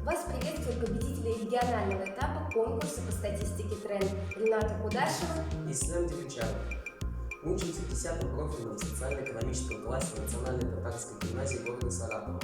Вас приветствуют победители регионального этапа конкурса по статистике тренд Рената Кудашева и Ислам Дегучаров. Мы учимся в 10-м профильном социально-экономическом классе Национальной татарской гимназии города Саратова.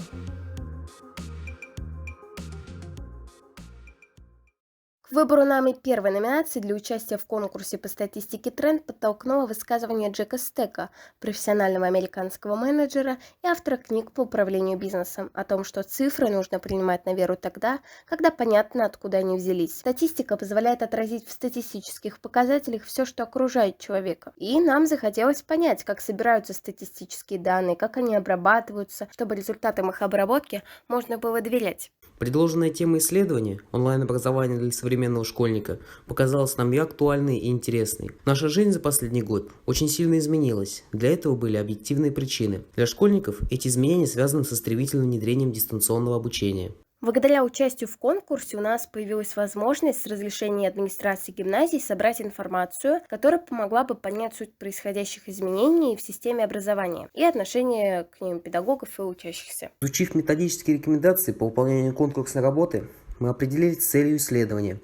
К выбору нами первой номинации для участия в конкурсе по статистике тренд подтолкнуло высказывание Джека Стека, профессионального американского менеджера и автора книг по управлению бизнесом, о том, что цифры нужно принимать на веру тогда, когда понятно, откуда они взялись. Статистика позволяет отразить в статистических показателях все, что окружает человека. И нам захотелось понять, как собираются статистические данные, как они обрабатываются, чтобы результатам их обработки можно было доверять. Предложенная тема исследования «Онлайн-образование для современного школьника» показалась нам и актуальной, и интересной. Наша жизнь за последний год очень сильно изменилась. Для этого были объективные причины. Для школьников эти изменения связаны со стремительным внедрением дистанционного обучения. Благодаря участию в конкурсе у нас появилась возможность с разрешения администрации гимназии собрать информацию, которая помогла бы понять суть происходящих изменений в системе образования и отношение к ним педагогов и учащихся. Изучив методические рекомендации по выполнению конкурсной работы, мы определились с целью исследования.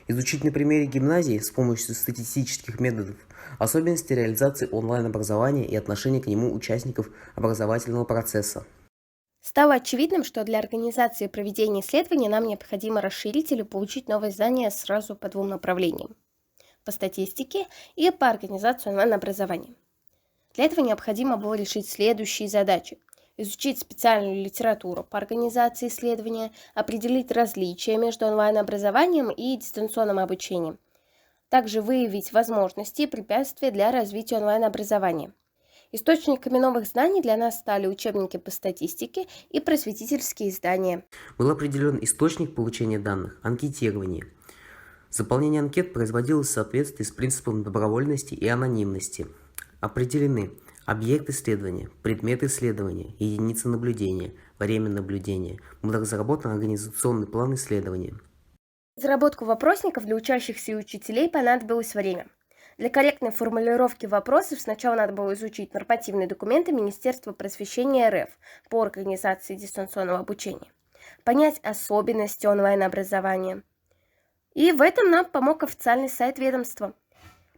Изучить на примере гимназии с помощью статистических методов особенности реализации онлайн-образования и отношения к нему участников образовательного процесса. Стало очевидным, что для организации проведения исследований нам необходимо расширить или получить новые знания сразу по двум направлениям – по статистике и по организации онлайн-образования. Для этого необходимо было решить следующие задачи: изучить специальную литературу по организации исследования, определить различия между онлайн-образованием и дистанционным обучением, также выявить возможности и препятствия для развития онлайн-образования. Источниками новых знаний для нас стали учебники по статистике и просветительские издания. Был определен источник получения данных – анкетирование. Заполнение анкет производилось в соответствии с принципом добровольности и анонимности. Определены объект исследования, предмет исследования, единицы наблюдения, время наблюдения. Был разработан организационный план исследования. На разработку вопросников для учащихся и учителей понадобилось время. Для корректной формулировки вопросов сначала надо было изучить нормативные документы Министерства просвещения РФ по организации дистанционного обучения, понять особенности онлайн-образования. И в этом нам помог официальный сайт ведомства.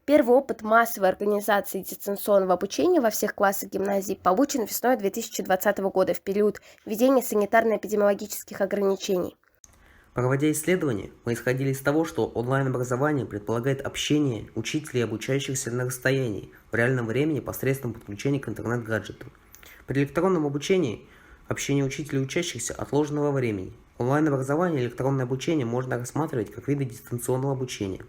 Первый опыт массовой организации дистанционного обучения во всех классах гимназии получен весной 2020 года в период введения санитарно-эпидемиологических ограничений. Проводя исследования, мы исходили из того, что онлайн-образование предполагает общение учителей и обучающихся на расстоянии, в реальном времени посредством подключения к интернет-гаджету. При электронном обучении общение учителей и учащихся отложено во времени. Онлайн-образование и электронное обучение можно рассматривать как виды дистанционного обучения.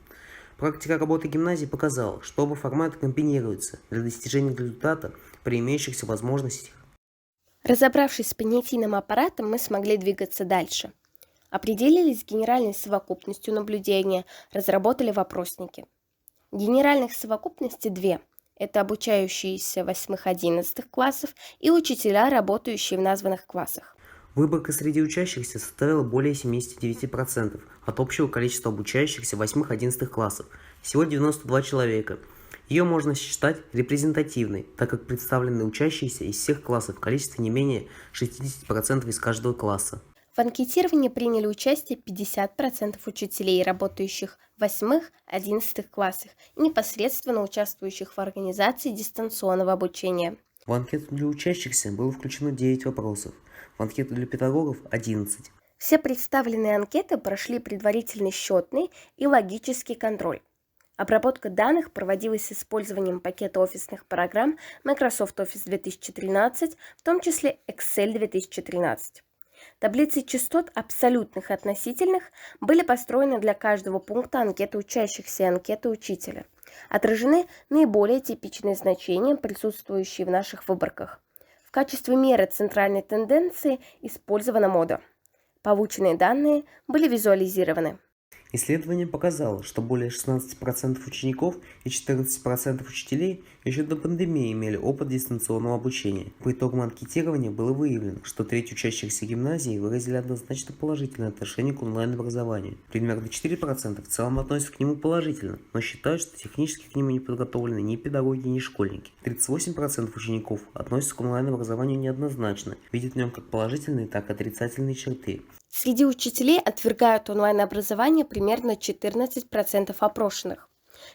Практика работы гимназии показала, что оба формата комбинируются для достижения результата при имеющихся возможностях. Разобравшись с понятийным аппаратом, мы смогли двигаться дальше. Определились с генеральной совокупностью наблюдения, разработали вопросники. Генеральных совокупностей две. Это обучающиеся 8-11 классов и учителя, работающие в названных классах. Выборка среди учащихся составила более 79% от общего количества обучающихся 8-11 классов, всего 92 человека. Ее можно считать репрезентативной, так как представлены учащиеся из всех классов в количестве не менее 60% из каждого класса. В анкетировании приняли участие 50% учителей, работающих в 8-11 классах и непосредственно участвующих в организации дистанционного обучения. В анкету для учащихся было включено 9 вопросов, в анкету для педагогов – 11. Все представленные анкеты прошли предварительный счетный и логический контроль. Обработка данных проводилась с использованием пакета офисных программ Microsoft Office 2013, в том числе Excel 2013. Таблицы частот абсолютных и относительных были построены для каждого пункта анкеты учащихся и анкеты учителя. Отражены наиболее типичные значения, присутствующие в наших выборках. В качестве меры центральной тенденции использована мода. Полученные данные были визуализированы. Исследование показало, что более 16% учеников и 14% учителей еще до пандемии имели опыт дистанционного обучения. По итогам анкетирования было выявлено, что треть учащихся гимназии выразили однозначно положительное отношение к онлайн-образованию. Примерно 4% в целом относятся к нему положительно, но считают, что технически к нему не подготовлены ни педагоги, ни школьники. 38% учеников относятся к онлайн-образованию неоднозначно, видят в нем как положительные, так и отрицательные черты. Среди учителей отвергают онлайн-образование примерно 14% опрошенных.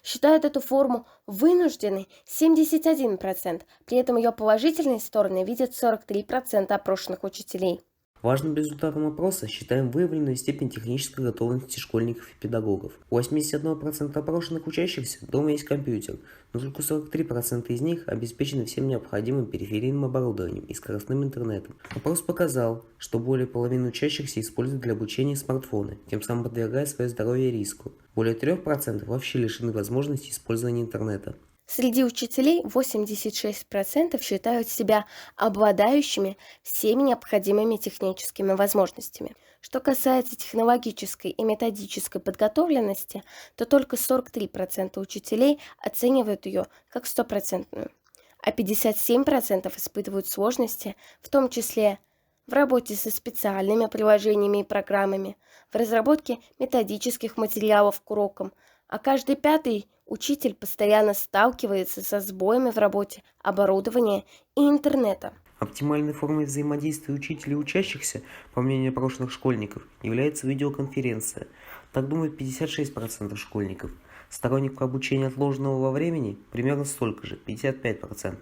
Считают эту форму вынужденной 71%, при этом ее положительные стороны видят 43% опрошенных учителей. Важным результатом опроса считаем выявленную степень технической готовности школьников и педагогов. У 81% опрошенных учащихся дома есть компьютер, но только 43% из них обеспечены всем необходимым периферийным оборудованием и скоростным интернетом. Опрос показал, что более половины учащихся используют для обучения смартфоны, тем самым подвергая свое здоровье риску. Более 3% вообще лишены возможности использования интернета. Среди учителей 86% считают себя обладающими всеми необходимыми техническими возможностями. Что касается технологической и методической подготовленности, то только 43% учителей оценивают ее как стопроцентную, а 57% испытывают сложности, в том числе в работе со специальными приложениями и программами, в разработке методических материалов к урокам, а каждый пятый учитель постоянно сталкивается со сбоями в работе оборудования и интернета. Оптимальной формой взаимодействия учителей и учащихся, по мнению опрошенных школьников, является видеоконференция. Так думают 56% школьников. Сторонников обучения отложенного во времени примерно столько же, 55%.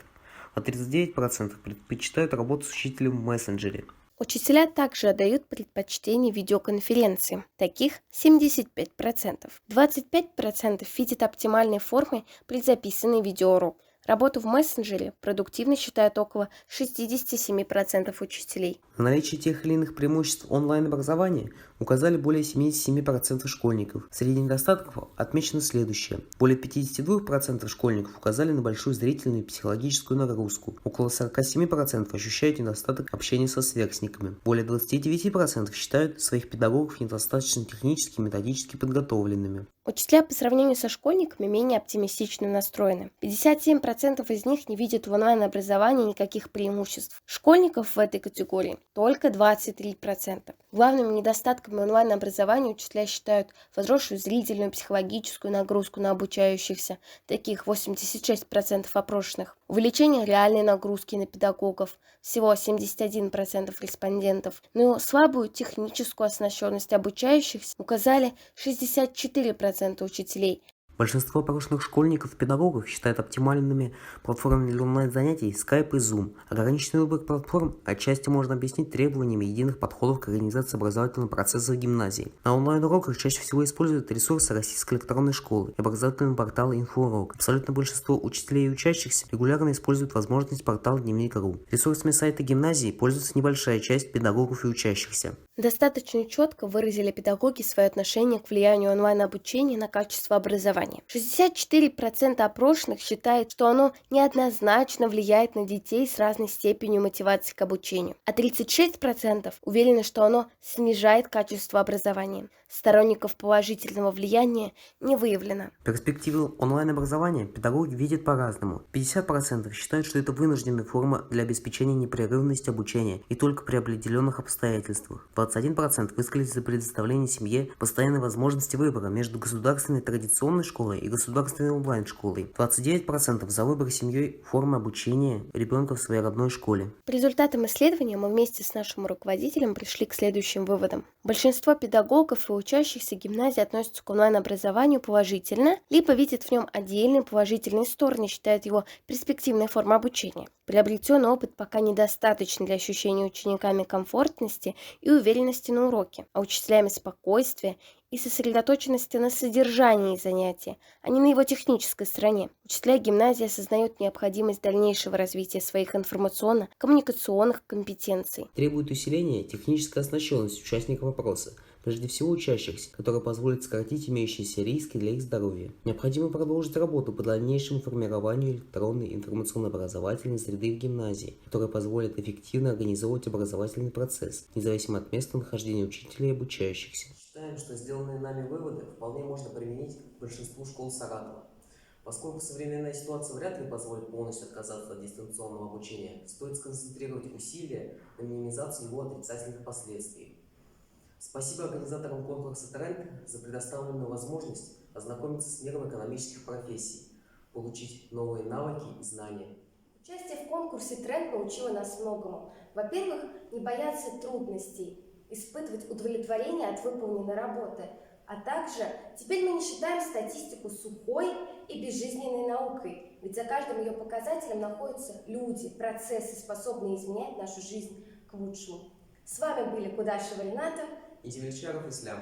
А 39% предпочитают работу с учителем в мессенджере. Учителя также отдают предпочтение видеоконференциям, таких 75%. 25% видят оптимальной формой предзаписанный видеоурок. Работу в мессенджере продуктивно считают около 67% учителей. На наличие тех или иных преимуществ онлайн-образования указали более 77% школьников. Среди недостатков отмечено следующее. Более 52% школьников указали на большую зрительную и психологическую нагрузку. Около 47% ощущают недостаток общения со сверстниками. Более 29% считают своих педагогов недостаточно технически и методически подготовленными. Учителя по сравнению со школьниками менее оптимистично настроены. 57% из них не видят в онлайн-образовании никаких преимуществ. Школьников в этой категории только 23%. Главными недостатками онлайн-образования учителя считают возросшую зрительную и психологическую нагрузку на обучающихся, таких 86% опрошенных, увеличение реальной нагрузки на педагогов, всего 71% респондентов, но слабую техническую оснащенность обучающихся указали 64% учителей. Большинство опрошенных школьников и педагогов считают оптимальными платформами для онлайн-занятий Skype и Zoom. Ограниченный выбор платформ отчасти можно объяснить требованиями единых подходов к организации образовательного процесса в гимназии. На онлайн-уроках чаще всего используют ресурсы Российской электронной школы и образовательного портала «Инфоурок». Абсолютно большинство учителей и учащихся регулярно используют возможность портала «Дневник.ру». Ресурсами сайта гимназии пользуется небольшая часть педагогов и учащихся. Достаточно четко выразили педагоги свое отношение к влиянию онлайн-обучения на качество образования. 64% опрошенных считают, что оно неоднозначно влияет на детей с разной степенью мотивации к обучению, а 36% уверены, что оно снижает качество образования. Сторонников положительного влияния не выявлено. Перспективу онлайн-образования педагоги видят по-разному. 50% считают, что это вынужденная форма для обеспечения непрерывности обучения и только при определенных обстоятельствах. 21% высказались за предоставление семье постоянной возможности выбора между государственной традиционной школой и государственной онлайн-школой. 29% за выбор семьей формы обучения ребенка в своей родной школе. По результатам исследования мы вместе с нашим руководителем пришли к следующим выводам. Большинство педагогов и учащихся гимназии относятся к онлайн-образованию положительно, либо видят в нем отдельные положительные стороны, считают его перспективной формой обучения. Приобретенный опыт пока недостаточен для ощущения учениками комфортности и уверенности на уроке, а учителями спокойствия и сосредоточенности на содержании занятия, а не на его технической стороне. Учителя гимназии осознают необходимость дальнейшего развития своих информационно-коммуникационных компетенций. Требует усиления техническая оснащенность участников опроса, прежде всего учащихся, которая позволит сократить имеющиеся риски для их здоровья. Необходимо продолжить работу по дальнейшему формированию электронной информационно-образовательной среды в гимназии, которая позволит эффективно организовывать образовательный процесс, независимо от места нахождения учителей и обучающихся. Считаем, что сделанные нами выводы вполне можно применить к большинству школ Саратова. Поскольку современная ситуация вряд ли позволит полностью отказаться от дистанционного обучения, стоит сконцентрировать усилия на минимизации его отрицательных последствий. Спасибо организаторам конкурса «Тренд» за предоставленную возможность ознакомиться с миром экономических профессий, получить новые навыки и знания. Участие в конкурсе «Тренд» научило нас многому. Во-первых, не бояться трудностей испытывать удовлетворение от выполненной работы. А также теперь мы не считаем статистику сухой и безжизненной наукой, ведь за каждым ее показателем находятся люди, процессы, способные изменять нашу жизнь к лучшему. С вами были Кудашева Рената и Демельчаров Ислам.